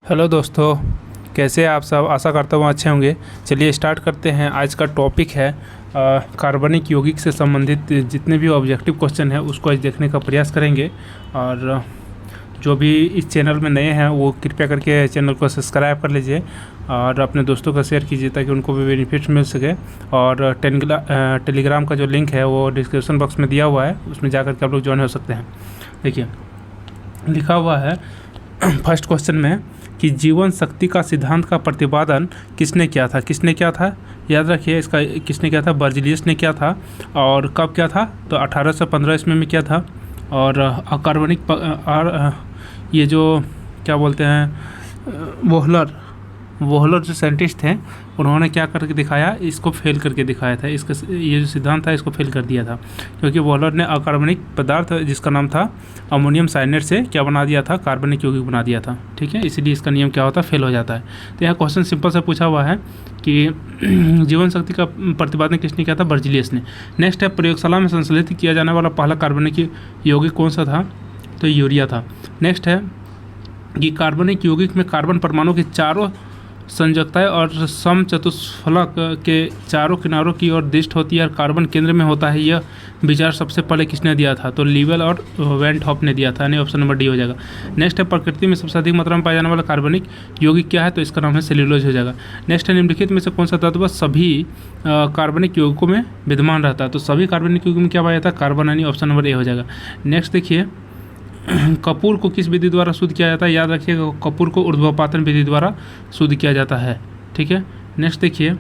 Hello दोस्तों, कैसे हैं आप सब। आशा करता हूँ अच्छे होंगे। चलिए स्टार्ट करते हैं। आज का टॉपिक है कार्बनिक यौगिक से संबंधित जितने भी ऑब्जेक्टिव क्वेश्चन हैं उसको आज देखने का प्रयास करेंगे। और जो भी इस चैनल में नए हैं वो कृपया करके चैनल को सब्सक्राइब कर लीजिए और अपने दोस्तों को शेयर कीजिए ताकि उनको भी बेनिफिट मिल सके। और टेलीग्राम का जो लिंक है वो डिस्क्रिप्शन बॉक्स में दिया हुआ है, उसमें जाकर के आप लोग ज्वाइन हो सकते हैं। देखिए लिखा हुआ है फर्स्ट क्वेश्चन में कि जीवन शक्ति का सिद्धांत का प्रतिपादन किसने किया था। याद रखिए इसका किसने किया था, बर्जीलियस ने किया था। और कब किया था, तो 1815 ईस्वी में किया था। और अकार्बनिक ये जो क्या बोलते हैं वोहलर जो साइंटिस्ट थे उन्होंने क्या करके दिखाया, इसको फेल करके दिखाया था। इसका ये जो सिद्धांत था इसको फेल कर दिया था, क्योंकि वोहलर ने अकार्बनिक पदार्थ जिसका नाम था अमोनियम साइनेट से क्या बना दिया था, कार्बनिक यौगिक बना दिया था। ठीक है, इसीलिए इसका नियम क्या होता है, फेल हो जाता है। तो यहाँ क्वेश्चन सिंपल से पूछा हुआ है कि जीवन शक्ति का प्रतिपादन किसने किया था, बर्जीलियस ने। नेक्स्ट है प्रयोगशाला में संश्लेषित किया जाने वाला पहला कार्बनिक यौगिक कौन सा था, तो यूरिया था। नेक्स्ट है कि कार्बनिक यौगिक में कार्बन परमाणु के चारों संयोजकताएं और समचतुष्फलक के चारों किनारों की ओर दृष्ट होती है और कार्बन केंद्र में होता है। यह विचार सबसे पहले किसने दिया था, तो लीवेल और वेन हॉफ ने दिया था, यानी ऑप्शन नंबर डी हो जाएगा। नेक्स्ट है प्रकृति में सबसे अधिक मात्रा में पाया जाने वाला कार्बनिक यौगिक क्या है, तो इसका नाम है सेल्यूलोज हो जाएगा। नेक्स्ट है निम्नलिखित में से कौन सा तत्व सभी कार्बनिक यौगिकों में विद्यमान रहता है, तो सभी कार्बनिक यौगिक में क्या पाया जाता है, कार्बन, यानी ऑप्शन नंबर ए हो जाएगा। नेक्स्ट देखिए कपूर को किस विधि द्वारा शुद्ध किया जाता है, याद रखिएगा कपूर को ऊर्ध्वपातन विधि द्वारा शुद्ध किया जाता है। ठीक है, नेक्स्ट देखिए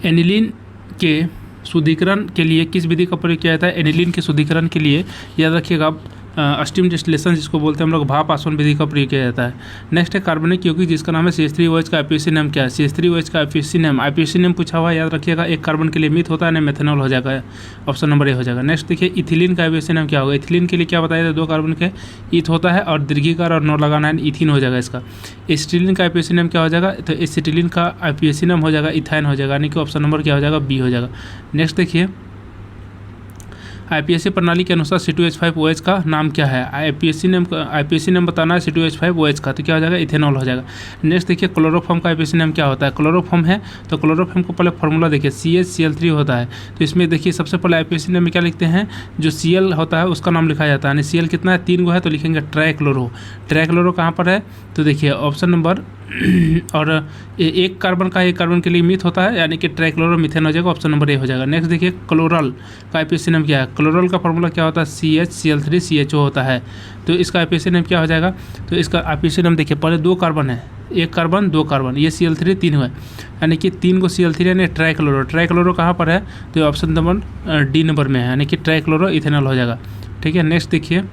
एनिलीन के शुद्धिकरण के लिए किस विधि का प्रयोग किया जाता है, एनिलीन के शुद्धिकरण के लिए याद रखिएगा स्टीम डिस्टिलेशन जिसको बोलते हैं हम लोग, भाप आसवन विधि का प्रयोग किया जाता है। नेक्स्ट है कार्बनिक यौगिक जिसका नाम है CH3OH का आईपीएसी नाम क्या है, CH3OH का आईपीएसी नाम पूछा हुआ है, याद रखिएगा एक कार्बन के लिए मीथ होता है ना, मेथनॉल हो जाएगा, ऑप्शन नंबर ए हो जाएगा। नेक्स्ट देखिए इथिलीन का आईपीएसी नाम क्या होगा, इथिलीन के लिए क्या बताया था, 2 कार्बन के ईथ होता है और दीर्घिकार और 9 लगाना है, इथिन हो जाएगा इसका। एसिटिलीन का आईपीएसी नाम क्या हो जाएगा, तो एसिटिलीन का आईपीएसी नाम हो जाएगा इथाइन हो जाएगा, यानी कि ऑप्शन नंबर क्या हो जाएगा, बी हो जाएगा। नेक्स्ट देखिए आईपीएसी प्रणाली के अनुसार C2H5OH का नाम क्या है, आईपीएसी नाम बताना है C2H5OH का, तो क्या हो जाएगा, इथेनॉल हो जाएगा। नेक्स्ट देखिए क्लोरोफॉर्म का आईपीएसी नाम क्या होता है, क्लोरोफॉर्म है तो क्लोरोफॉर्म को पहले फॉर्मूला देखिए CHCl3 होता है। तो इसमें देखिए सबसे पहले आईपीएसी नाम में क्या लिखते हैं, जो Cl होता है उसका नाम लिखा जाता है, यानी Cl कितना है, 3 गो है तो लिखेंगे ट्राइक्लोरो कहाँ पर है, तो देखिए ऑप्शन नंबर और एक कार्बन के लिए मीथ होता है, यानी कि ट्राइक्लोरोमीथेन हो जाएगा, ऑप्शन नंबर ए हो जाएगा। नेक्स्ट देखिए क्लोरल का आईपीएसी नाम क्या है, क्लोरल का फॉर्मूला क्या होता है, CHCl3CHO होता है। तो इसका आईपीएसी नाम क्या हो जाएगा, तो इसका आईपीएसी नाम देखिए पहले 2 कार्बन है, 1 कार्बन 2 कार्बन, ये Cl3 3 है, यानी कि 3 को Cl3 यानी ट्राइक्लोरो कहाँ पर है, तो ऑप्शन नंबर डी नंबर में है, यानी कि ट्राइक्लोरो इथेनॉल हो जाएगा। ठीक है, नेक्स्ट देखिए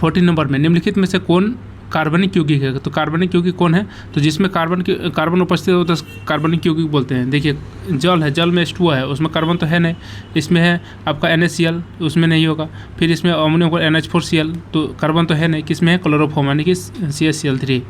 14 नंबर में निम्नलिखित में से कौन कार्बनिक यौगिक है, तो कार्बनिक यौगिक कौन है, तो जिसमें कार्बन उपस्थित होता है कार्बनिक यौगिक बोलते हैं। देखिए जल है, जल में H2O है, उसमें कार्बन तो है नहीं, इसमें है आपका NaCl, उसमें नहीं होगा। फिर इसमें अमोनियम को NH4Cl, तो कार्बन तो है नहीं, किसमें है, क्लोरोफॉर्म, यानी कि CHCl3।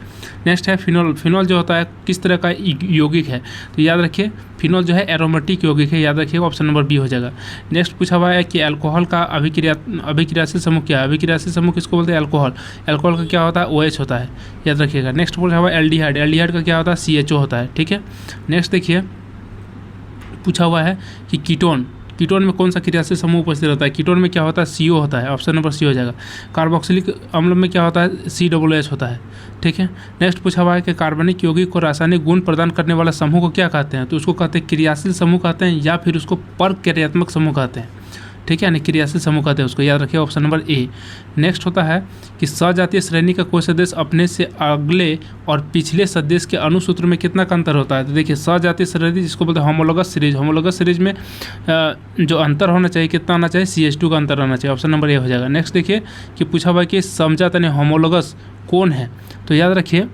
नेक्स्ट है फिनॉल जो होता है किस तरह का यौगिक है, तो याद रखिए फिनॉल जो है एरोमेटिक यौगिक है, याद रखिएगा ऑप्शन नंबर बी हो जाएगा। नेक्स्ट पूछा हुआ है कि अल्कोहल का अभिक्रियाशील समूह क्या है, अभिक्रियाशील समूह किसको बोलते हैं, अल्कोहल का क्या होता है, OH होता है, याद रखिएगा। नेक्स्ट पूछा हुआ है एल्डिहाइड का क्या होता है, CHO होता है। ठीक है, नेक्स्ट देखिए पूछा हुआ है कि कीटोन में कौन सा क्रियाशील समूह उपस्थित रहता है, कीटोन में क्या होता है, CO होता है, ऑप्शन नंबर सी हो जाएगा। कार्बोक्सिलिक अम्ल में क्या होता है, COOH होता है। ठीक है, नेक्स्ट पूछा हुआ है कि कार्बनिक यौगिक को रासायनिक गुण प्रदान करने वाला समूह को क्या कहते हैं, तो उसको कहते हैं क्रियाशील समूह कहते हैं, या फिर उसको परक्रियात्मक समूह कहते हैं। ठीक है, यानी क्रियाशील समूह कहते हैं उसको, याद रखिए ऑप्शन नंबर ए। नेक्स्ट होता है कि सजातीय श्रेणी का कोई सदस्य अपने से अगले और पिछले सदस्य के अणुसूत्र में कितना का अंतर होता है, तो देखिए सजातीय श्रेणी जिसको बोलते हैं होमोलोगस सीरीज में जो अंतर होना चाहिए कितना आना चाहिए, CH2 का अंतर आना चाहिए, ऑप्शन नंबर ए हो जाएगा। नेक्स्ट देखिए कि पूछा हुआ है कि समजात यानी होमोलोगस कौन है, तो याद रखिए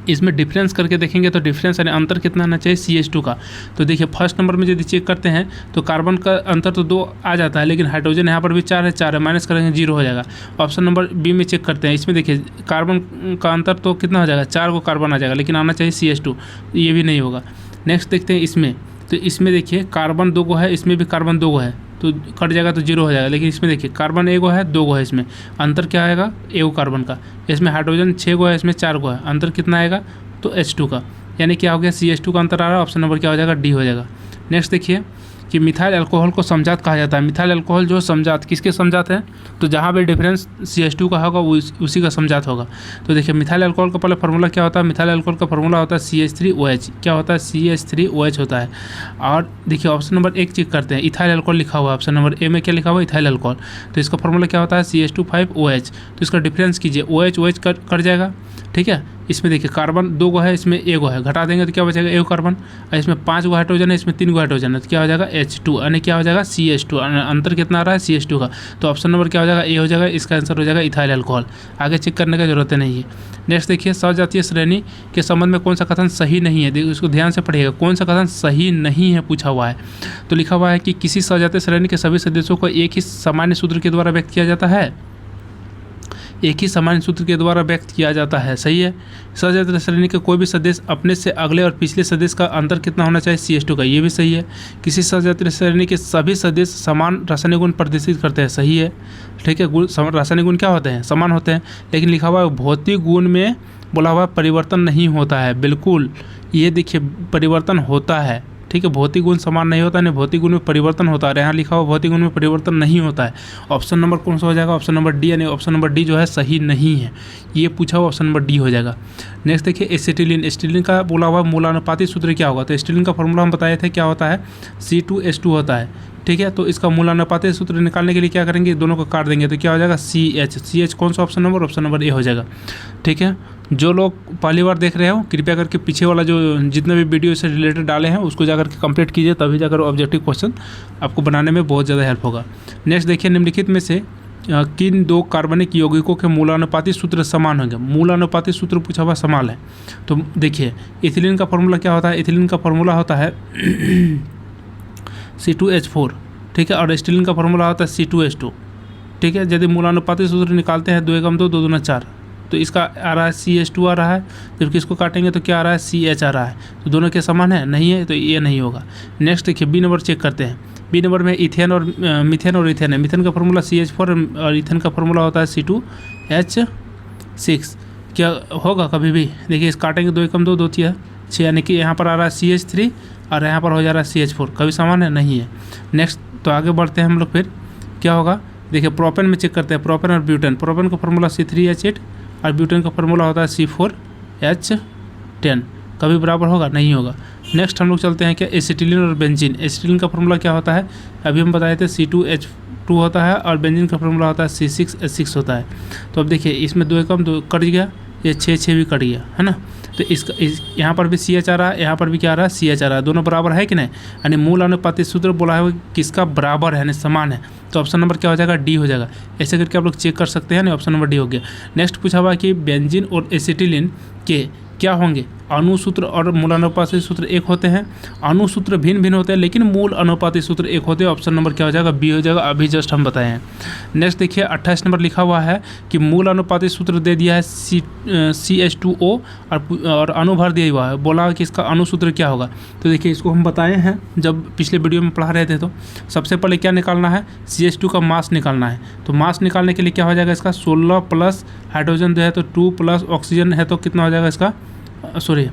इसमें डिफरेंस करके देखेंगे तो डिफरेंस यानी अंतर कितना आना चाहिए, CH2 का। तो देखिए फर्स्ट नंबर में यदि चेक करते हैं तो कार्बन का अंतर तो 2 आ जाता है, लेकिन हाइड्रोजन यहाँ पर भी 4 है, माइनस करेंगे 0 हो जाएगा। ऑप्शन नंबर बी में चेक करते हैं, इसमें देखिए कार्बन का अंतर तो कितना हो जाएगा, 4 को कार्बन आ जाएगा, लेकिन आना चाहिए CH2, ये भी नहीं होगा। नेक्स्ट देखते हैं इसमें, तो इसमें देखिए कार्बन 2 गो है, इसमें भी कार्बन 2 गो है, तो कट जाएगा तो 0 हो जाएगा। लेकिन इसमें देखिए कार्बन 1 गो है, 2 गो है, इसमें अंतर क्या आएगा, 1 कार्बन का। इसमें हाइड्रोजन 6 गो है, इसमें 4 गो है, अंतर कितना आएगा, तो H2 का, यानी क्या हो गया, CH2 का अंतर आ रहा है। ऑप्शन नंबर क्या हो जाएगा, डी हो जाएगा। नेक्स्ट देखिए कि मिथाइल अल्कोहल को समजात कहा जाता है। मिथाइल अल्कोहल जो समजात किसके समजात है, तो जहाँ पे डिफरेंस CH2 का होगा वो उसी का समजात होगा। तो देखिए मिथाइल अल्कोहल का पहले फार्मूला क्या होता है, मिथाइल अल्कोहल का फार्मूला होता है CH3OH। क्या होता है, CH3OH होता है। और देखिए ऑप्शन नंबर 1 चेक करते हैं, इथाइल अल्कोहल लिखा हुआ है, ऑप्शन नंबर ए में क्या लिखा हुआ है, इथाइल अल्कोहल। तो इसका फार्मूला क्या होता है, CH2,5OH। तो इसका डिफरेंस कीजिए, OH कट जाएगा, ठीक है। इसमें देखिए कार्बन 2 गो है, इसमें 1 गो है, घटा देंगे तो क्या बचेगा, 1 कार्बन। और इसमें 5 गो हाइड्रोजन है, इसमें 3 गो हाइड्रोजन है, तो क्या हो जाएगा H2, यानी क्या हो जाएगा CH2। अंतर कितना आ रहा है CH2 का, तो ऑप्शन नंबर क्या हो जाएगा, ए हो जाएगा। इसका आंसर हो जाएगा इथाइल अल्कोहल। आगे चेक करने की जरूरत नहीं है। नेक्स्ट देखिए सजातीय श्रेणी के संबंध में कौन सा कथन सही नहीं है, देखिए इसको ध्यान से पढ़िएगा, कौन सा कथन सही नहीं है पूछा हुआ है। तो लिखा हुआ है कि किसी सजातीय श्रेणी के सभी सदस्यों को एक ही सामान्य सूत्र के द्वारा व्यक्त किया जाता है, एक ही सामान्य सूत्र के द्वारा व्यक्त किया जाता है, सही है। सजातीय श्रेणी के कोई भी सदस्य अपने से अगले और पिछले सदस्य का अंतर कितना होना चाहिए, CH2 का, ये भी सही है। किसी सजातीय श्रेणी के सभी सदस्य समान रासायनिक गुण प्रदर्शित करते हैं, सही है, ठीक है। रासायनिक गुण क्या होते हैं, समान होते हैं। लेकिन लिखा हुआ है भौतिक गुण में बोला हुआ परिवर्तन नहीं होता है, बिल्कुल ये देखिए परिवर्तन होता है, ठीक है। भौतिक गुण समान नहीं होता, नहीं भौतिक गुण में परिवर्तन होता है, यहाँ लिखा हुआ भौतिक गुण में परिवर्तन नहीं होता है। ऑप्शन नंबर कौन सा हो जाएगा, ऑप्शन नंबर डी, यानी ऑप्शन नंबर डी जो है सही नहीं है, ये पूछा हुआ ऑप्शन नंबर डी हो जाएगा। नेक्स्ट देखिए एसिटिलीन, एसिटिलीन का बोला हुआ मूलानुपाती सूत्र क्या होगा, तो एसिटिलीन का फॉर्मूला हम बताए थे क्या होता है, C2H2 होता है, ठीक है। तो इसका मूलानुपाती सूत्र निकालने के लिए क्या करेंगे, दोनों को काट देंगे तो क्या हो जाएगा CH कौन सा option number, option number A हो जाएगा, ठीक है। जो लोग पहली बार देख रहे हो कृपया करके पीछे वाला जो जितने भी वीडियो से रिलेटेड डाले हैं उसको जाकर के कंप्लीट कीजिए, तभी जाकर ऑब्जेक्टिव क्वेश्चन आपको बनाने में बहुत ज़्यादा हेल्प होगा। नेक्स्ट देखिए निम्नलिखित में से किन 2 कार्बनिक यौगिकों के मूलानुपाती सूत्र समान होंगे, मूलानुपाती सूत्र पूछा हुआ समान है। तो देखिए इथिलीन का फॉर्मूला क्या होता है, इथिलीन का फॉर्मूला होता है C2H4, ठीक है। और एसिटिलीन का फॉर्मूला होता है C2H2, ठीक है। यदि मूलानुपाती सूत्र निकालते हैं 2 × 2 2 × 4, तो इसका आ रहा है CH2 आ रहा है, जबकि इसको काटेंगे तो क्या आ रहा है CH आ रहा है, तो दोनों के समान है, नहीं है, तो ये नहीं होगा। नेक्स्ट देखिए बी नंबर चेक करते हैं, बी नंबर में इथेन और मीथेन और इथेन है। मीथेन का फॉर्मूला CH4 और इथेन का फॉर्मूला होता है C2H6, क्या होगा कभी भी, देखिए इस काटेंगे 2 × 2 2 × 6, यानी कि यहाँ पर आ रहा है CH3 और यहाँ पर हो जा रहा है CH4, कभी समान है, नहीं है। नेक्स्ट तो आगे बढ़ते हैं हम लोग, फिर क्या होगा देखिए प्रोपेन में चेक करते हैं, प्रोपेन और ब्यूटेन। प्रोपेन का फॉर्मूला C3H8 और ब्यूटेन का फॉर्मूला होता है C4H10, कभी बराबर होगा, नहीं होगा। नेक्स्ट हम लोग चलते हैं क्या, एसिटिलीन और बेंजीन। एसिटिलीन का फॉर्मूला क्या होता है, अभी हम बताए थे C2H2 होता है, और बेंजीन का फॉर्मूला होता है C6H6 होता है। तो अब देखिए इसमें 2 × 2 कट गया, ये 6 भी कट गया, है ना। तो यहाँ पर भी CH आ रहा है, यहाँ पर भी क्या आ रहा है CH आ रहा है, दोनों बराबर है कि नहीं, यानी मूल अनुपाती सूत्र बोला है किसका बराबर है, यानी समान है। तो ऑप्शन नंबर क्या हो जाएगा, डी हो जाएगा। ऐसे करके आप लोग चेक कर सकते हैं ना, ऑप्शन नंबर डी हो गया। नेक्स्ट पूछा हुआ कि बेंजीन और एसिटिलीन के क्या होंगे, अणुसूत्र और मूल अनुपाती सूत्र एक होते हैं, अणुसूत्र भिन्न भिन्न होते हैं लेकिन मूल अनुपाती सूत्र एक होते हैं। ऑप्शन नंबर क्या हो जाएगा, बी हो जाएगा, अभी जस्ट हम बताए हैं। नेक्स्ट देखिए 28 नंबर लिखा हुआ है कि मूल अनुपाती सूत्र दे दिया है CH2O और अणुभार दिया हुआ है, बोला कि इसका अणुसूत्र क्या होगा। तो देखिए इसको हम बताए हैं जब पिछले वीडियो में पढ़ा रहे थे। तो सबसे पहले क्या निकालना है, CH2 का मास निकालना है। तो मास निकालने के लिए क्या हो जाएगा, इसका 16 प्लस हाइड्रोजन जो है तो 2 प्लस ऑक्सीजन है तो कितना हो जाएगा इसका, सॉरी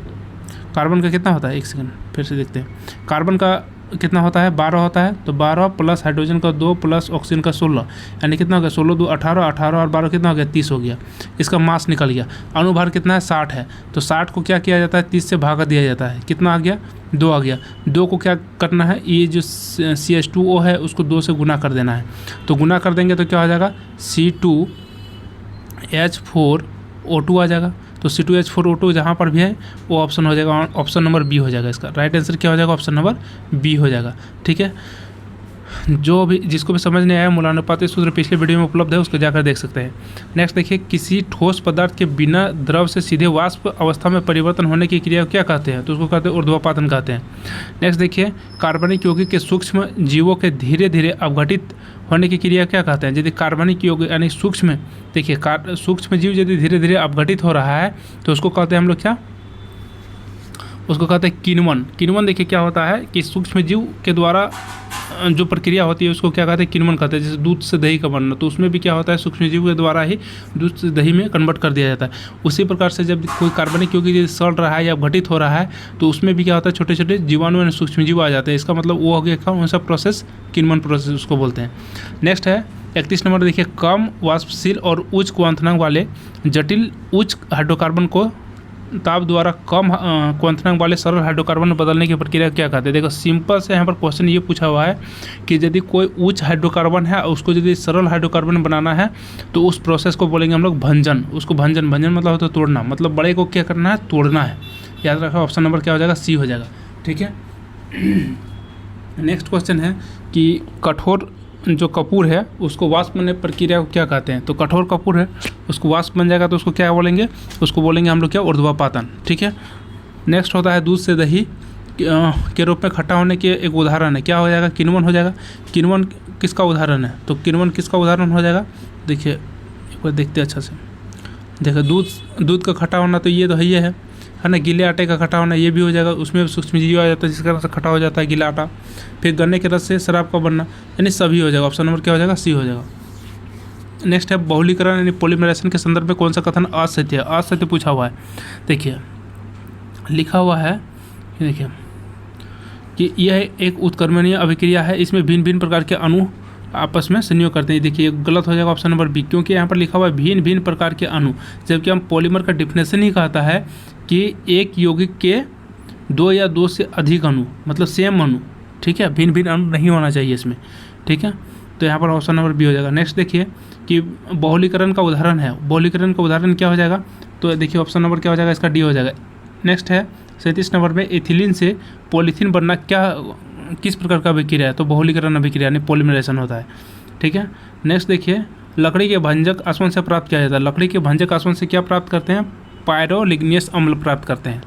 कार्बन का कितना होता है, एक सेकंड फिर से देखते हैं। कार्बन का कितना होता है, 12 होता है, तो 12 प्लस हाइड्रोजन का 2 प्लस ऑक्सीजन का 16, यानी कितना हो गया 16 2 18, 18 और 12 कितना हो गया 30 हो गया। इसका मास निकल गया। अणुभार कितना है 60 है, तो 60 को क्या किया जाता है 30 से भागा दिया जाता है, कितना आ गया 2 आ गया। 2 को क्या करना है, ये जो CH2O है उसको 2 से गुना कर देना है, तो गुना कर देंगे तो क्या हो जाएगा C2H4O2 आ जाएगा। तो C2H4O2 जहाँ पर भी है वो ऑप्शन हो जाएगा, ऑप्शन नंबर बी हो जाएगा। इसका राइट आंसर क्या हो जाएगा, ऑप्शन नंबर बी हो जाएगा, ठीक है। जो भी जिसको भी समझ नहीं आया मूलानुपाती सूत्र पिछले वीडियो में उपलब्ध है, उसको जाकर देख सकते हैं। नेक्स्ट देखिए किसी ठोस पदार्थ के बिना द्रव से सीधे वाष्प अवस्था में परिवर्तन होने की क्रिया को क्या कहते हैं, तो उसको कहते हैं ऊर्ध्वपातन कहते हैं। नेक्स्ट देखिए कार्बनिक यौगिक के सूक्ष्म जीवों के धीरे धीरे अवघटित होने की क्रिया क्या कहते हैं। यदि कार्बनिक यौगिक यानी सूक्ष्म, देखिए सूक्ष्म जीव यदि धीरे धीरे अवघटित हो रहा है तो उसको कहते हैं हम लोग क्या, उसको कहते हैं किण्वन। किण्वन देखिए क्या होता है कि सूक्ष्म जीव के द्वारा जो प्रक्रिया होती है उसको क्या कहते हैं, किण्वन कहते हैं। जैसे दूध से दही का बनना, तो उसमें भी क्या होता है, सूक्ष्म जीव के द्वारा ही दूध से दही में कन्वर्ट कर दिया जाता है। उसी प्रकार से जब कोई कार्बनिक क्योंकि सड़ रहा है या घटित हो रहा है, तो उसमें भी क्या होता है, छोटे छोटे जीवाणु यानी सूक्ष्म जीव आ जाते हैं। इसका मतलब वो हो गया कौन सा प्रोसेस, किण्वन प्रोसेस उसको बोलते हैं। नेक्स्ट है 31 नंबर देखिए, कम वाष्पशील और उच्च क्वांटनांक वाले जटिल उच्च हाइड्रोकार्बन को ताप द्वारा कम क्वांटनांक वाले सरल हाइड्रोकार्बन में बदलने की प्रक्रिया क्या कहते हैं। देखो सिंपल से यहाँ पर क्वेश्चन ये पूछा हुआ है कि यदि कोई उच्च हाइड्रोकार्बन है उसको यदि सरल हाइड्रोकार्बन बनाना है तो उस प्रोसेस को बोलेंगे हम लोग भंजन। उसको भंजन मतलब होता है तोड़ना, मतलब बड़े को क्या करना है, तोड़ना है। याद रखो ऑप्शन नंबर क्या हो जाएगा, सी हो जाएगा। ठीक है। नेक्स्ट क्वेश्चन है कि कठोर जो कपूर है उसको वाष्प बनने प्रक्रिया को क्या कहते हैं। तो कठोर कपूर है उसको वाष्प बन जाएगा तो उसको क्या बोलेंगे, उसको बोलेंगे हम लोग क्या, ऊर्ध्वपातन। ठीक है। नेक्स्ट होता है दूध से दही के रूप में खट्टा होने के एक उदाहरण है, क्या हो जाएगा, किण्वन हो जाएगा। किण्वन किसका उदाहरण है, तो किण्वन किसका उदाहरण हो जाएगा, देखिए एक बार देखते हैं अच्छा से। देखिए दूध का खट्टा होना तो ये तो है ना। गीले आटे का खट्टा होना ये भी हो जाएगा, उसमें सूक्ष्म जीव आ जाता है जिस कारण से खट्टा हो जाता है गीला आटा। फिर गन्ने के रस से शराब का बनना, यानी सभी हो जाएगा। ऑप्शन नंबर क्या हो जाएगा, सी हो जाएगा। नेक्स्ट है बहुलीकरण यानी पॉलीमराइजेशन के संदर्भ में कौन सा कथन असत्य है। असत्य पूछा हुआ है, देखिए लिखा हुआ है, देखिए कि यह एक उत्क्रमणीय अभिक्रिया है, इसमें भिन्न भिन्न प्रकार के अणु आपस में संयोग करते हैं। देखिए गलत हो जाएगा ऑप्शन नंबर बी, क्योंकि यहाँ पर लिखा हुआ है भिन्न भिन्न प्रकार के अणु, जबकि हम पॉलीमर का डिफिनेशन ही कहता है कि एक यौगिक के 2 या 2 से अधिक अणु, मतलब सेम अणु। ठीक है, भिन्न भिन्न अणु नहीं होना चाहिए इसमें। ठीक है, तो यहाँ पर ऑप्शन नंबर बी हो जाएगा। नेक्स्ट देखिए कि बहुलीकरण का उदाहरण है, बहुलीकरण का उदाहरण क्या हो जाएगा, तो देखिए ऑप्शन नंबर क्या हो जाएगा, इसका डी हो जाएगा। नेक्स्ट है 37 नंबर में, एथिलीन से पॉलीथीन बनना किस प्रकार का अभिक्रिया है, तो बहुलीकरण अभिक्रिया यानी पॉलीमराइजेशन होता है। ठीक है। नेक्स्ट देखिए लकड़ी के भंजक आसवन से प्राप्त किया जाता है। लकड़ी के भंजक आसवन से क्या प्राप्त करते हैं, पायरोलिग्नियस अम्ल प्राप्त करते हैं।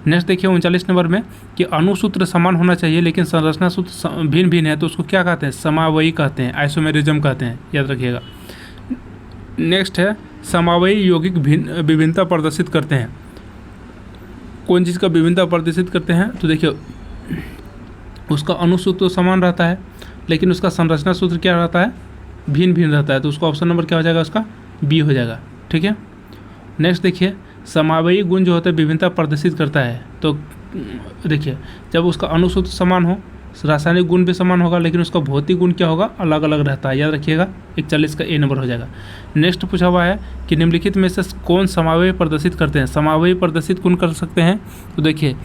नेक्स्ट देखिए 39 नंबर में कि अणुसूत्र समान होना चाहिए लेकिन संरचना सूत्र भिन्न भिन्न है, तो उसको क्या कहते हैं, समावयी कहते हैं, आइसोमेरिज्म कहते हैं, याद रखिएगा। नेक्स्ट है समावयी यौगिक विभिन्नता प्रदर्शित करते हैं। कौन चीज़ का विभिन्नता प्रदर्शित करते हैं, तो देखिए उसका अणुसूत्र तो समान रहता है लेकिन उसका संरचना सूत्र क्या रहता है, भिन्न भिन्न रहता है, तो उसका ऑप्शन नंबर क्या हो जाएगा, उसका बी हो जाएगा। ठीक है। नेक्स्ट देखिए समावयी गुण जो होता है विभिन्नता प्रदर्शित करता है, तो देखिए जब उसका अणुसूत्र समान हो, रासायनिक गुण भी समान होगा लेकिन उसका भौतिक गुण क्या होगा, अलग अलग रहता है, याद रखिएगा। 41 का ए नंबर हो जाएगा। नेक्स्ट पूछा हुआ है कि निम्नलिखित में से कौन समावयी प्रदर्शित करते हैं। समावयी प्रदर्शित कौन कर सकते हैं, तो देखिए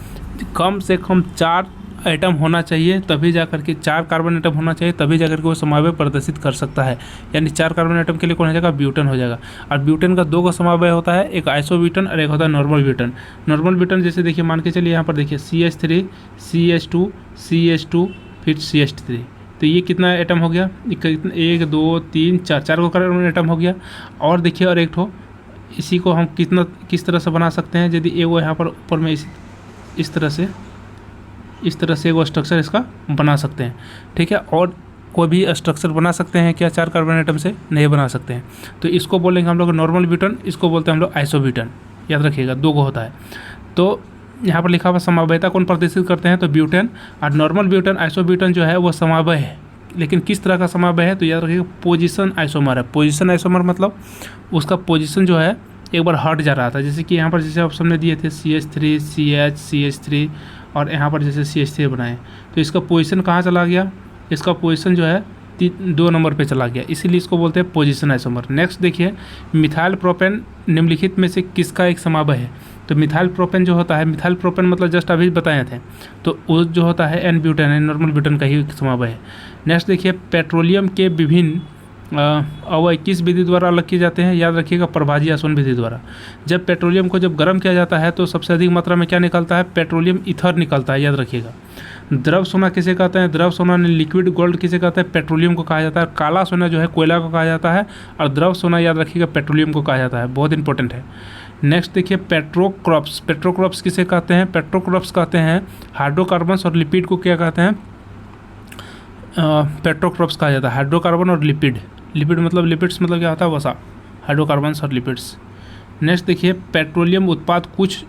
कम से कम 4 एटम होना चाहिए, तभी जा करके 4 कार्बन एटम होना चाहिए, तभी जा करके वो समावयव प्रदर्शित कर सकता है। यानी 4 कार्बन एटम के लिए कौन हो जाएगा, ब्यूटेन हो जाएगा। और ब्यूटेन का 2 का समावयव होता है, एक आइसोब्यूटेन और एक होता है नॉर्मल ब्यूटेन। नॉर्मल ब्यूटेन जैसे देखिए मान के चलिए यहाँ पर देखिए CH3 CH2 CH2 फिर CH3, तो ये कितना एटम हो गया, 1 2 3 4 को कार्बन एटम हो गया। और देखिए और एक ठो इसी को हम किस तरह से बना सकते हैं, यदि वो यहाँ पर ऊपर में इस तरह से एक स्ट्रक्चर इसका बना सकते हैं। ठीक है, और कोई भी स्ट्रक्चर बना सकते हैं क्या, 4 कार्बन एटम से नहीं बना सकते हैं, तो इसको बोलेंगे हम लोग नॉर्मल ब्यूटेन, इसको बोलते हैं हम लोग आइसोब्यूटेन, याद रखिएगा 2 को होता है। तो यहाँ पर लिखा हुआ समावयता कौन प्रदर्शित करते हैं, तो ब्यूटेन। और नॉर्मल ब्यूटेन आइसोब्यूटेन जो है वो समावय है, लेकिन किस तरह का समावय है, तो याद रखिएगा पोजीशन आइसोमर है। पोजीशन आइसोमर मतलब उसका पोजीशन जो है एक बार हट जा रहा था, जैसे कि यहाँ पर जैसे ऑप्शन में दिए थे CH3 CH CH3 और यहाँ पर जैसे CH3 बनाए, तो इसका पोजीशन कहाँ चला गया, इसका पोजीशन जो है 2 नंबर पे चला गया, इसीलिए इसको बोलते हैं पोजीशन आइसोमर। नेक्स्ट देखिए मिथाइल प्रोपेन निम्नलिखित में से किसका एक समावय है, तो मिथाइल प्रोपेन जो होता है, मिथाइल प्रोपेन मतलब जस्ट अभी बताए थे, तो वो जो होता है N ब्यूटेन है, नॉर्मल ब्यूटेन का ही समावय है। नेक्स्ट देखिए पेट्रोलियम के विभिन्न अवयव किस विधि द्वारा अलग किए जाते हैं, याद रखिएगा प्रभाजी आसवन विधि द्वारा। जब पेट्रोलियम को जब गर्म किया जाता है तो सबसे अधिक मात्रा में क्या निकलता है, पेट्रोलियम ईथर निकलता है, याद रखिएगा। द्रव सोना किसे कहते हैं, द्रव सोना ने लिक्विड गोल्ड किसे कहते हैं, पेट्रोलियम को कहा जाता है। काला सोना जो है कोयला को कहा जाता है, और द्रव सोना याद रखिएगा पेट्रोलियम को कहा जाता है, बहुत इंपॉर्टेंट है। नेक्स्ट देखिए पेट्रोक्रॉप्स, पेट्रोक्रॉप्स किसे कहते हैं, पेट्रोक्रॉप्स कहते हैं हाइड्रोकार्बन्स और लिपिड को क्या कहते हैं, पेट्रोक्रॉप्स कहा जाता है, हाइड्रोकार्बन और लिपिड। लिपिड मतलब लिपिड्स मतलब क्या होता है, वसा, हाइड्रोकार्बन्स और लिपिड्स। नेक्स्ट देखिए पेट्रोलियम उत्पाद कुछ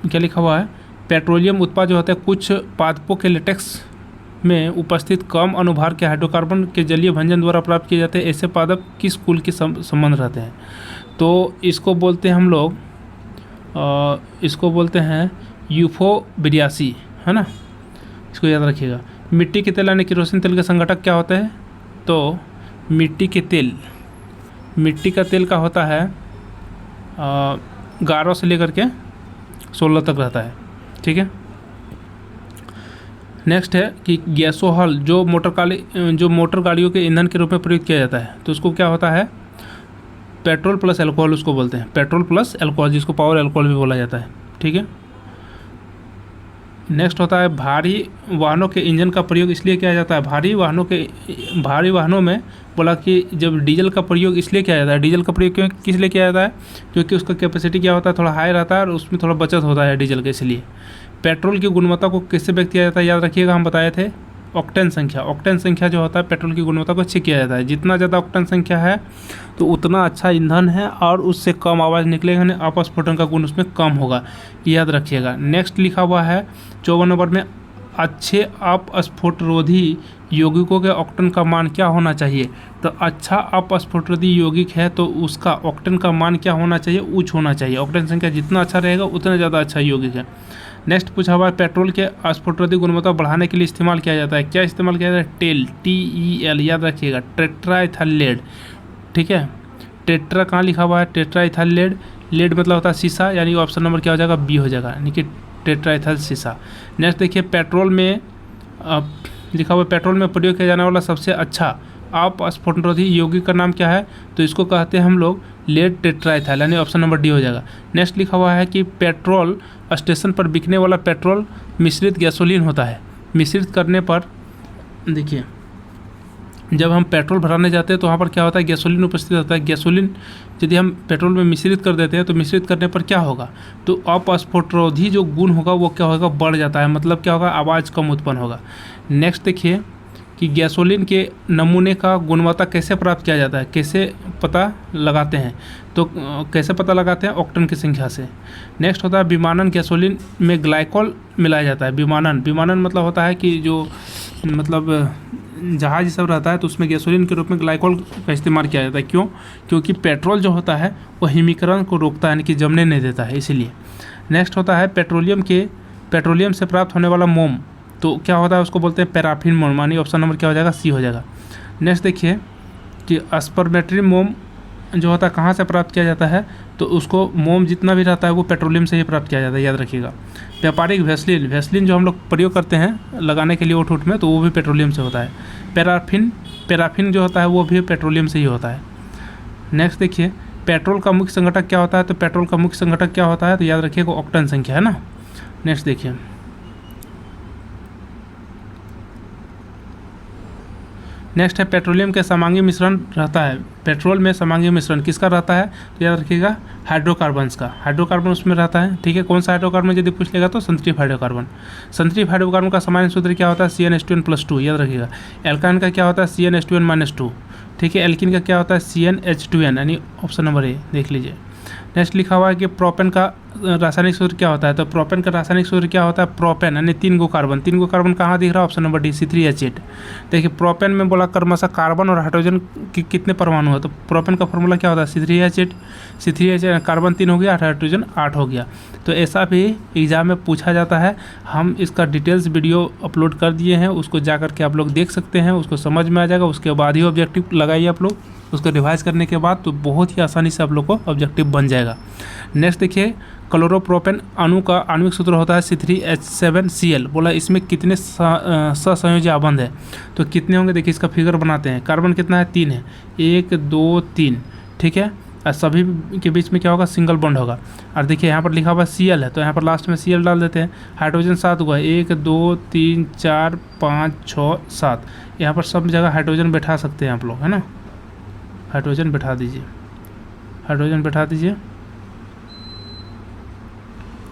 क्या लिखा हुआ है, पेट्रोलियम उत्पाद जो होते हैं कुछ पादपों के लेटेक्स में उपस्थित कम अनुभार के हाइड्रोकार्बन के जलीय भंजन द्वारा प्राप्त किए जाते हैं। ऐसे पादप किस कुल के संबंध रहते हैं? तो इसको बोलते हैं हम लोग, इसको बोलते हैं यूफोबिरियासी, है ना, इसको याद रखिएगा। मिट्टी के तेल यानी केरोसिन तेल के संघटक क्या होते हैं? तो मिट्टी का तेल का होता है 11 से लेकर के 16 तक रहता है, ठीक है। नेक्स्ट है कि गैसोहॉल जो मोटर गाड़ियों के ईंधन के रूप में प्रयुक्त किया जाता है, तो उसको क्या होता है, पेट्रोल प्लस अल्कोहल उसको बोलते हैं, पेट्रोल प्लस अल्कोहल, जिसको पावर अल्कोहल भी बोला जाता है, ठीक है। नेक्स्ट होता है भारी वाहनों के इंजन का प्रयोग इसलिए किया जाता है, भारी वाहनों में बोला कि जब डीजल का प्रयोग इसलिए किया जाता है, डीजल का प्रयोग किस लिए किया जाता है, क्योंकि उसका कैपेसिटी क्या होता है, थोड़ा हाई रहता है और उसमें थोड़ा बचत होता है डीजल के, इसलिए। पेट्रोल की गुणवत्ता को किससे व्यक्त किया जाता है, याद रखिएगा, हम बताए थे ऑक्टेन संख्या जो होता है पेट्रोल की गुणवत्ता को चेक किया जाता है। जितना ज़्यादा ऑक्टेन संख्या है तो उतना अच्छा ईंधन है और उससे कम आवाज़ निकलेगा, नहीं अपस्फोटन का गुण उसमें कम होगा, याद रखिएगा। नेक्स्ट लिखा हुआ है 54 नंबर में, अच्छे अपस्फोटरोधी यौगिकों के ऑक्टेन का मान क्या होना चाहिए? तो अच्छा अपस्फोटरोधी यौगिक है तो उसका ऑक्टेन का मान क्या होना चाहिए? उच्च होना चाहिए। ऑक्टेन संख्या जितना अच्छा रहेगा उतना ज़्यादा अच्छा यौगिक है। नेक्स्ट पूछा हुआ है पेट्रोल के अस्फोटरोधी गुणवत्ता बढ़ाने के लिए इस्तेमाल किया जाता है, क्या इस्तेमाल किया जाता है? टेल, TEL, याद रखिएगा, टेट्राइथल, ठीक है। टेट्रा कहाँ लिखा हुआ है? टेट्राइथल लेड मतलब होता है शीशा, यानी ऑप्शन नंबर क्या हो जाएगा? बी हो जाएगा, यानी कि टेट्राइथल शीशा। नेक्स्ट देखिए पेट्रोल में लिखा हुआ है पेट्रोल में प्रयोग किया जाने वाला सबसे अच्छा अपस्फोटरोधी यौगिक का नाम क्या है? तो इसको कहते हैं हम लोग लेड टेट्राइथाइल, यानी ऑप्शन नंबर डी हो जाएगा। नेक्स्ट लिखा हुआ है कि पेट्रोल स्टेशन पर बिकने वाला पेट्रोल मिश्रित गैसोलीन होता है। मिश्रित करने पर देखिए जब हम पेट्रोल भराने जाते हैं तो वहाँ पर क्या होता है? गैसोलीन उपस्थित होता है। गैसोलीन यदि हम पेट्रोल में मिश्रित कर देते हैं तो मिश्रित करने पर क्या होगा? तो अपस्फोटरोधी जो गुण होगा वो क्या होगा? बढ़ जाता है, मतलब क्या होगा? आवाज़ कम उत्पन्न होगा। नेक्स्ट देखिए कि गैसोलीन के नमूने का गुणवत्ता कैसे प्राप्त किया जाता है, कैसे पता लगाते हैं? तो कैसे पता लगाते हैं? ऑक्टेन की संख्या से। नेक्स्ट होता है विमानन गैसोलीन में ग्लाइकोल मिलाया जाता है। विमानन मतलब होता है कि जो मतलब जहाज सब रहता है तो उसमें गैसोलीन के रूप में ग्लाइकोल का इस्तेमाल किया जाता है। क्यों? क्योंकि पेट्रोल जो होता है वो हिमीकरण को रोकता है, यानी कि जमने नहीं देता है, इसीलिए। नेक्स्ट होता है पेट्रोलियम से प्राप्त होने वाला मोम, तो क्या होता है? उसको बोलते हैं पैराफिन मोम, यानी ऑप्शन नंबर क्या हो जाएगा? सी हो जाएगा। नेक्स्ट देखिए कि स्पर्मेटरी मोम जो होता है कहाँ से प्राप्त किया जाता है? तो उसको मोम जितना भी रहता है वो पेट्रोलियम से ही प्राप्त किया जाता है, याद रखिएगा। व्यापारिक वैसलीन जो हम लोग प्रयोग करते हैं लगाने के लिए ओठ में, तो वो भी पेट्रोलियम से होता है। पैराफिन जो होता है वो भी पेट्रोलियम से ही होता है। नेक्स्ट देखिए पेट्रोल का मुख्य संघटक क्या होता है? तो पेट्रोल का मुख्य संघटक क्या होता है? तो याद रखिएगा ऑक्टेन संख्या, है ना। नेक्स्ट देखिए नेक्स्ट है पेट्रोलियम के समांगी मिश्रण रहता है। पेट्रोल में समांगी मिश्रण किसका रहता है? तो याद रखिएगा हाइड्रोकार्बन्स का। हाइड्रोकार्बन उसमें रहता है, ठीक है। कौन सा हाइड्रोकार्बन यदि पूछ लेगा तो संतृप्त हाइड्रोकार्बन का सामान्य सूत्र क्या होता है? CnH2n+2, याद रखिएगा। एल्काइन का क्या होता है? CnH2n-2, ठीक है। एल्किन का क्या होता है? CnH2n, यानी ऑप्शन नंबर ए देख लीजिए। नेक्स्ट लिखा हुआ है कि प्रोपेन का रासायनिक सूत्र क्या होता है? तो प्रोपेन का रासायनिक सूत्र क्या होता है? प्रोपेन यानी 3 गो कार्बन कहाँ दिख रहा है? Option number D, C3H8। देखिए प्रोपेन में बोला क्रमशः कार्बन और हाइड्रोजन की कितने परमाणु है? तो प्रोपेन का फॉर्मूला क्या होता है? C3H8 कार्बन 3 हो गया, हाइड्रोजन 8 हो गया। तो ऐसा भी एग्जाम में पूछा जाता है। हम इसका डिटेल्स वीडियो अपलोड कर दिए हैं, उसको जा करके आप लोग देख सकते हैं, उसको समझ में आ जाएगा। उसके बाद ही ऑब्जेक्टिव लगाइए आप लोग, उसको रिवाइज करने के बाद तो बहुत ही आसानी से आप लोग को ऑब्जेक्टिव बन जाएगा। नेक्स्ट देखिए क्लोरोप्रोपेन अणु का आणविक सूत्र होता है C3H7Cl। बोला इसमें कितने सहसंयोजी आबंध है? तो कितने होंगे? देखिए इसका फिगर बनाते हैं। कार्बन कितना है? 3 है, 1 2 3, ठीक है। और सभी के बीच में क्या होगा? सिंगल बॉन्ड होगा। और देखिए यहाँ पर लिखा हुआ Cl है तो यहाँ पर लास्ट में Cl डाल देते हैं। हाइड्रोजन 7 हुआ, 1 2 3 4 5 6 7। यहाँ पर सब जगह हाइड्रोजन बैठा सकते हैं आप लोग, है ना। हाइड्रोजन बैठा दीजिए।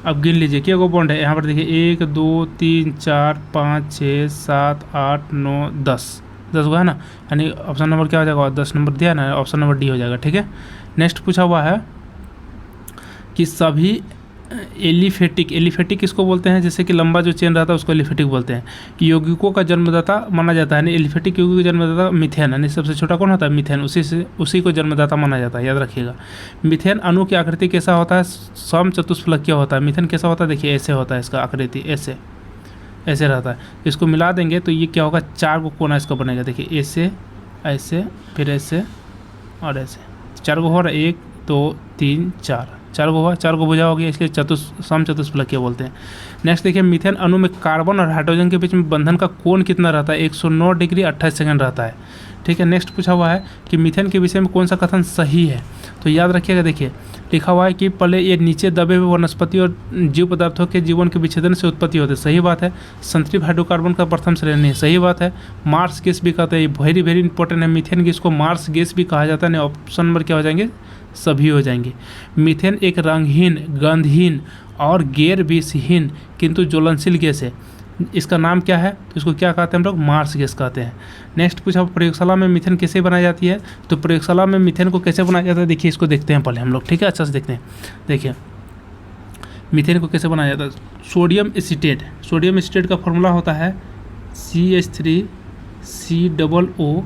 अब गिन लीजिए क्या को बॉन्ड है यहाँ पर। देखिए 1 2 3 4 5 6 7 8 9 10 हुआ है ना, यानी ऑप्शन नंबर क्या हो जाएगा? 10 नंबर दिया ना, ऑप्शन नंबर डी हो जाएगा, ठीक है। नेक्स्ट पूछा हुआ है कि सभी एलिफेटिक किसको बोलते हैं, जैसे कि लंबा जो चेन रहता है उसको एलिफेटिक बोलते हैं। कि यौगिकों का जन्मदाता माना जाता है, एलिफेटिक यौगिक का जन्मदाता मीथेन, यानी सबसे छोटा कौन होता है, मीथेन, उसी को जन्मदाता माना जाता है, याद रखिएगा। मीथेन अणु की आकृति कैसा होता है, समचतुष्फलकीय होता है। मीथेन कैसा होता है, देखिए ऐसे होता है, इसका आकृति ऐसे रहता है। इसको मिला देंगे तो ये क्या होगा, 4 को कोना इसका बनेगा, देखिए ऐसे, ऐसे, फिर ऐसे और ऐसे, 4 को हो रहा है, 1 2 3 4 को हुआ, 4 को भुजा हो गया, इसलिए समचतुष्फलकीय बोलते हैं। नेक्स्ट देखिए, मीथेन अणु में कार्बन और हाइड्रोजन के बीच में बंधन का कोण कितना रहता है, 109 डिग्री 28 सेकंड रहता है। ठीक है, नेक्स्ट पूछा हुआ है कि मीथेन के विषय में कौन सा कथन सही है, तो याद रखिएगा। देखिए लिखा हुआ है कि पहले ये नीचे दबे हुए वनस्पति और जीव पदार्थों के जीवन के विच्छेदन से उत्पत्ति होते, सही बात है। संतृप्त हाइड्रोकार्बन का प्रथम श्रेणी है, सही बात है। मार्स गैस भी कहते हैं, वेरी इंपॉर्टेंट है। मीथेन गैस को मार्स गैस भी कहा जाता है। ऑप्शन नंबर क्या हो जाएंगे, सभी हो जाएंगे। मीथेन एक रंगहीन, गंधहीन और गैर विषहीन किंतु ज्वलनशील गैस है। इसका नाम क्या है, तो इसको क्या कहते हैं हम लोग, मार्स गैस कहते हैं। नेक्स्ट पूछा, प्रयोगशाला में मीथेन कैसे बनाई जाती है, तो प्रयोगशाला में मीथेन को कैसे बनाया जाता है, देखिए इसको देखते हैं पहले हम लोग, ठीक है, अच्छा से देखते हैं। देखिए मीथेन को कैसे बनाया जाता है, सोडियम एसीटेट का फॉर्मूला होता है CH3COO,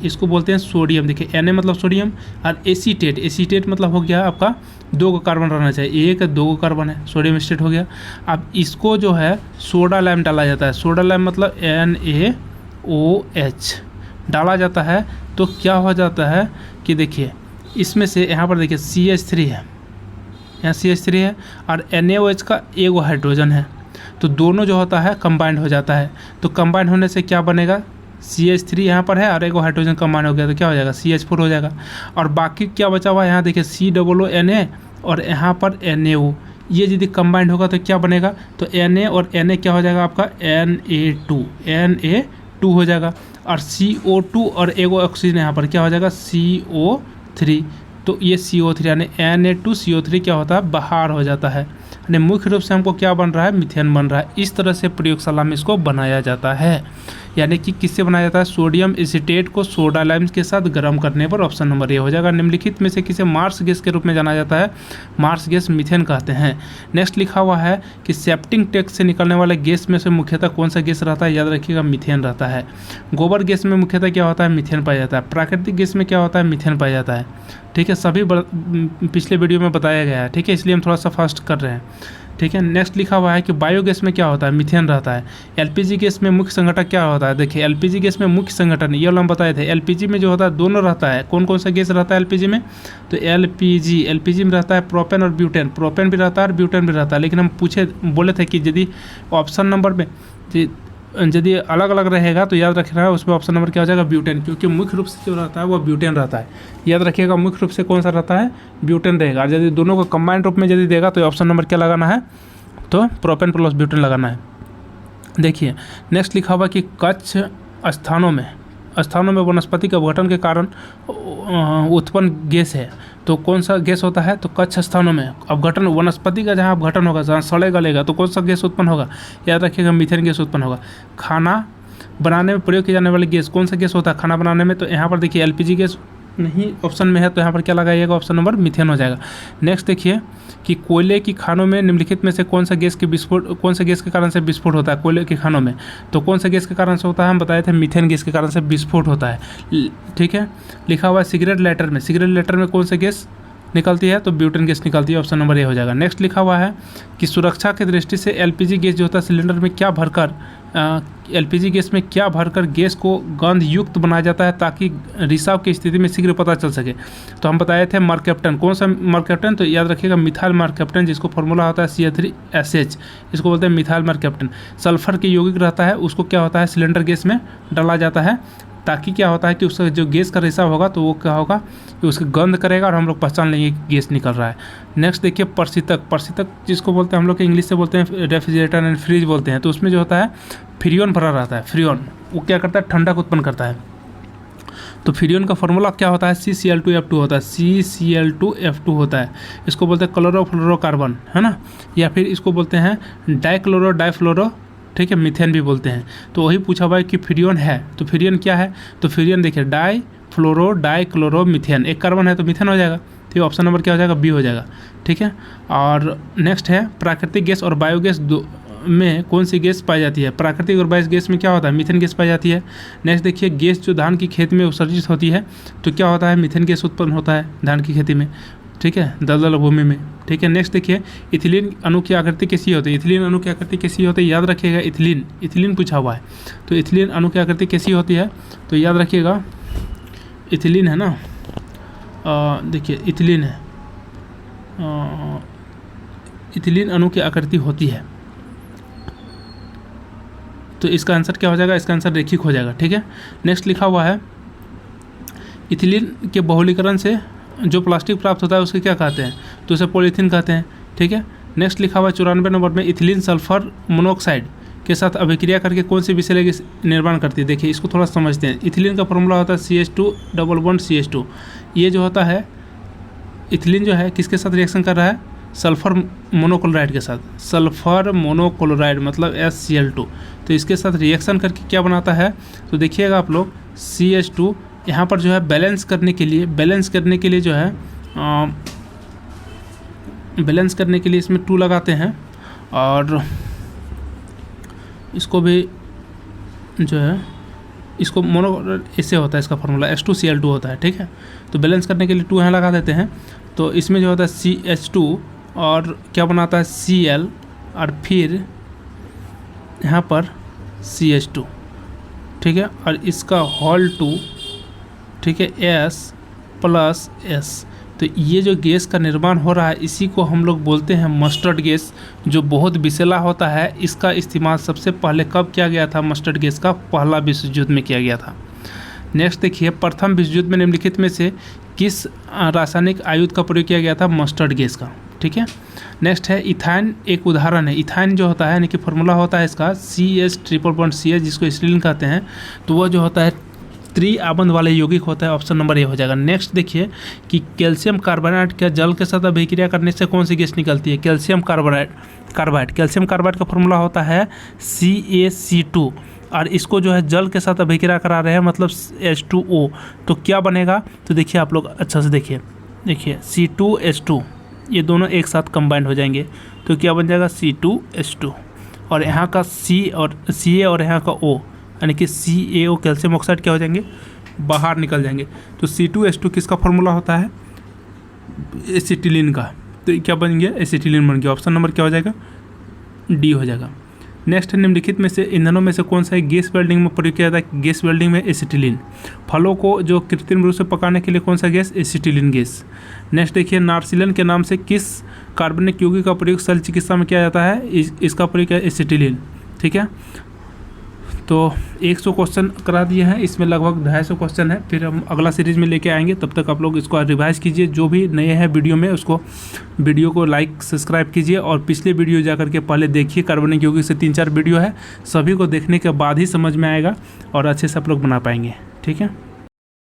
इसको बोलते हैं सोडियम। देखिए Na मतलब सोडियम और एसीटेट मतलब हो गया आपका 2 का कार्बन रहना चाहिए, 1 2 का कार्बन है, सोडियम एसीटेट हो गया। अब इसको जो है सोडा लाइम डाला जाता है, सोडा लाइम मतलब NaOH डाला जाता है, तो क्या हो जाता है कि देखिए इसमें से यहाँ पर देखिए CH3 है, यहाँ CH3 है और NaOH का एक हाइड्रोजन है, तो दोनों जो होता है कंबाइंड हो जाता है। तो कंबाइंड होने से क्या बनेगा, CH3 यहाँ पर है और एक हाइड्रोजन कंबाइंड हो गया, तो क्या हो जाएगा, CH4 हो जाएगा। और बाकी क्या बचा हुआ है, यहाँ देखिए COONA और यहाँ पर NaO, ये यदि कंबाइंड होगा तो क्या बनेगा, तो Na और Na क्या हो जाएगा आपका Na2 हो जाएगा। और CO2 और एक ऑक्सीजन यहाँ पर क्या हो जाएगा, CO3, तो ये CO3 यानी Na2CO3 क्या होता है, बाहर हो जाता है। यानी मुख्य रूप से हमको क्या बन रहा है, मीथेन बन रहा है। इस तरह से प्रयोगशाला में इसको बनाया जाता है। यानी कि किससे बनाया जाता है, सोडियम एसीटेट को सोडा लाइम के साथ गर्म करने पर। ऑप्शन नंबर ए हो जाएगा। निम्नलिखित में से किसे मार्स गैस के रूप में जाना जाता है, मार्स गैस मीथेन कहते हैं। नेक्स्ट लिखा हुआ है कि सेप्टिंग टैंक से निकलने वाले गैस में से मुख्यतः कौन सा गैस रहता है, याद रखिएगा मीथेन रहता है। गोबर गैस में मुख्यतः क्या होता है, मीथेन पाया जाता है। प्राकृतिक गैस में क्या होता है, मीथेन पाया जाता है। ठीक है, सभी पिछले वीडियो में बताया गया है। ठीक है, इसलिए हम थोड़ा सा फास्ट कर रहे हैं। ठीक है, नेक्स्ट लिखा हुआ है कि बायोगैस में क्या होता है, मीथेन रहता है। एलपीजी गैस में मुख्य संघटक क्या होता है, देखिए एलपीजी गैस में मुख्य संगठन ये वाला हम बताए थे। एलपीजी में जो होता है दोनों रहता है, कौन कौन सा गैस रहता है एलपीजी में, तो एलपीजी में रहता है प्रोपेन और ब्यूटेन। प्रोपेन भी रहता है और ब्यूटेन भी रहता है, लेकिन हम बोले थे कि यदि ऑप्शन नंबर में यदि अलग अलग रहेगा तो याद रखना है उसमें ऑप्शन नंबर क्या हो जाएगा, ब्यूटेन, क्योंकि मुख्य रूप से जो रहता है वो ब्यूटेन रहता है। याद रखिएगा मुख्य रूप से कौन सा रहता है, ब्यूटेन रहेगा। और यदि दोनों को कंबाइंड रूप में यदि देगा तो ऑप्शन नंबर क्या लगाना है, तो प्रोपेन प्लस ब्यूटेन लगाना है। देखिए नेक्स्ट लिखा हुआ कि कच्छ स्थानों में वनस्पति के अपघटन के कारण उत्पन्न गैस है, तो कौन सा गैस होता है, तो कच्छ स्थानों में अपघटन, वनस्पति का जहाँ अपघटन होगा, जहाँ सड़े गलेगा, तो कौन सा गैस उत्पन्न होगा, याद रखिएगा मीथेन गैस उत्पन्न होगा। खाना बनाने में प्रयोग की जाने वाली गैस, कौन सा गैस होता है खाना बनाने में, तो यहाँ पर देखिए एलपीजी गैस नहीं ऑप्शन में है, तो यहाँ पर क्या लगाइएगा, ऑप्शन नंबर मीथेन हो जाएगा। नेक्स्ट देखिए कि कोयले की खानों में निम्नलिखित में से कौन सा गैस के कारण से विस्फोट होता है कोयले की खानों में, तो कौन सा गैस के कारण से होता है, हम बताए थे मीथेन गैस के कारण से विस्फोट होता है। ठीक है, लिखा हुआ है सिगरेट लाइटर में कौन सा गैस निकलती है, तो ब्यूटेन गैस निकलती है, ऑप्शन नंबर ए हो जाएगा। नेक्स्ट लिखा हुआ है कि सुरक्षा की दृष्टि से एलपीजी गैस जो होता है सिलेंडर में क्या भरकर एलपीजी गैस में क्या भरकर गैस को गंध युक्त बनाया जाता है ताकि रिसाव की स्थिति में शीघ्र पता चल सके, तो हम बताए थे मरकैप्टन। कौन सा मरकैप्टन, तो याद रखिएगा मिथाइल मरकैप्टन, जिसको फॉर्मूला होता है CH3SH, इसको बोलते हैं मिथाइल मरकैप्टन। सल्फर के यौगिक रहता है, उसको क्या होता है सिलेंडर गैस में डाला जाता है, ताकि क्या होता है कि उसका जो गैस का रिसाव होगा तो वो क्या होगा कि उसकी गंध करेगा और हम लोग पहचान लेंगे कि गैस निकल रहा है। नेक्स्ट देखिए प्रशीतक जिसको बोलते हैं हम लोग इंग्लिश से बोलते हैं रेफ्रिजरेटर एंड फ्रिज बोलते हैं, तो उसमें जो होता है फ्रियोन भरा रहता है। फ्रियोन वो क्या करता है, ठंडक उत्पन्न करता है। तो फ्रियोन का फॉर्मूला क्या होता है, CCl2F2 होता है, CCl2F2 होता है। इसको बोलते हैं क्लोरोफ्लोरोकार्बन, है ना, या फिर इसको बोलते हैं डाइफ्लोरो, ठीक है, मीथेन भी बोलते हैं। तो वही पूछा हुआ है कि फ्रियोन है, तो फ्रियोन क्या है, तो फ्रियोन देखिए डाइक्लोरोमीथेन, एक कार्बन है तो मीथेन हो जाएगा, तो ये ऑप्शन नंबर क्या हो जाएगा, बी हो जाएगा। ठीक है, और नेक्स्ट है प्राकृतिक गैस और बायोगैस में कौन सी गैस पाई जाती है। प्राकृतिक और बायोगैस गैस में क्या होता है, मीथेन गैस पाई जाती है। नेक्स्ट देखिए, गैस जो धान की खेत में उत्सर्जित होती है तो क्या होता है, मीथेन गैस उत्पन्न होता है धान की खेती में। ठीक है, दलदल भूमि में। ठीक है, नेक्स्ट देखिए, इथिलीन अणु की आकृति कैसी होती है। इथिलीन अणु की आकृति कैसी होती है, याद रखिएगा, इथिलीन पूछा हुआ है। तो इथिलीन अणु की आकृति कैसी होती है, तो याद रखिएगा, इथिलीन है ना, देखिए इथिलीन है, इथिलीन अणु की आकृति होती है। तो इसका आंसर क्या हो जाएगा, इसका आंसर रेखिक हो जाएगा। ठीक है, नेक्स्ट लिखा हुआ है, इथिलीन के बहुलीकरण से जो प्लास्टिक प्राप्त होता है उसके क्या कहते हैं, तो उसे पॉलीथीन कहते हैं। ठीक है, नेक्स्ट लिखा हुआ 94 नंबर में, इथिलीन सल्फर मोनोऑक्साइड के साथ अभिक्रिया करके कौन सी विषैले गैस निर्माण करती है। देखिए इसको थोड़ा समझते हैं। इथिलीन का फॉर्मूला होता है CH2 डबल बॉन्ड CH2। ये जो होता है, इथिलीन जो है किसके साथ रिएक्शन कर रहा है, सल्फर मोनोक्लोराइड के साथ। सल्फर मोनोक्लोराइड मतलब SCl2। तो इसके साथ रिएक्शन करके क्या बनाता है, तो देखिएगा आप लोग, CH2 यहाँ पर जो है बैलेंस करने के लिए जो है बैलेंस करने के लिए इसमें 2 लगाते हैं, और इसको भी जो है, इसको मोनो इससे होता है, इसका फार्मूला H2Cl2 होता है। ठीक है, तो बैलेंस करने के लिए 2 यहाँ लगा देते हैं। तो इसमें जो होता है CH2 और क्या बनाता है Cl, और फिर यहाँ पर CH2। ठीक है, और इसका होल 2, ठीक है, S+S। तो ये जो गैस का निर्माण हो रहा है इसी को हम लोग बोलते हैं मस्टर्ड गैस, जो बहुत विषैला होता है। इसका इस्तेमाल सबसे पहले कब किया गया था, मस्टर्ड गैस का पहला विश्व युद्ध में किया गया था। नेक्स्ट देखिए, प्रथम विश्व युद्ध में निम्नलिखित में से किस रासायनिक आयुध का प्रयोग किया गया था, मस्टर्ड गैस का। ठीक है, नेक्स्ट है इथाइन, एक उदाहरण है। इथाइन जो होता है यानी कि फॉर्मूला होता है इसका CH ट्रिपल बॉन्ड CH, जिसको इथिलीन कहते हैं। तो वह जो होता है त्रिआबंध वाले यौगिक होता है। ऑप्शन नंबर ए हो जाएगा। नेक्स्ट देखिए कि कैल्शियम कार्बोनेट के जल के साथ अभिक्रिया करने से कौन सी गैस निकलती है, कैल्शियम कार्बाइड। कैल्शियम कार्बाइड का फॉर्मूला होता है CaC2, और इसको जो है जल के साथ अभिक्रिया करा रहे हैं मतलब H2O। तो क्या बनेगा, तो देखिए आप लोग अच्छा से देखिए C2H2, ये दोनों एक साथ कंबाइंड हो जाएंगे। तो क्या बन जाएगा, C2H2, और यहाँ का C और Ca और यहाँ का O यानी कि CaO कैल्शियम ऑक्साइड क्या हो जाएंगे, बाहर निकल जाएंगे। तो C2H2 किसका फॉर्मूला होता है, एसिटिलीन का। तो क्या बन गया, एसिटिलीन बन गया। ऑप्शन नंबर क्या हो जाएगा, डी हो जाएगा। नेक्स्ट है, निम्नलिखित में से ईंधनों में से कौन सा गैस वेल्डिंग में प्रयोग किया जाता है, गैस वेल्डिंग में एसिटिलीन। फलों को जो कृत्रिम रूप से पकाने के लिए कौन सा गैस, एसिटिलीन गैस। नेक्स्ट देखिए, नार्सिलन के नाम से किस कार्बनिक यौगिक का प्रयोग शल्य चिकित्सा में किया जाता है, इसका प्रयोग है एसिटिलीन। ठीक है, तो 100 क्वेश्चन करा दिए हैं, इसमें लगभग 250 क्वेश्चन है। फिर हम अगला सीरीज़ में लेके आएंगे, तब तक आप लोग इसको रिवाइज कीजिए। जो भी नए हैं वीडियो में उसको वीडियो को लाइक सब्सक्राइब कीजिए, और पिछले वीडियो जा करके पहले देखिए। कार्बनिक यौगिक से 3-4 वीडियो है, सभी को देखने के बाद ही समझ में आएगा और अच्छे से आप लोग बना पाएंगे। ठीक है।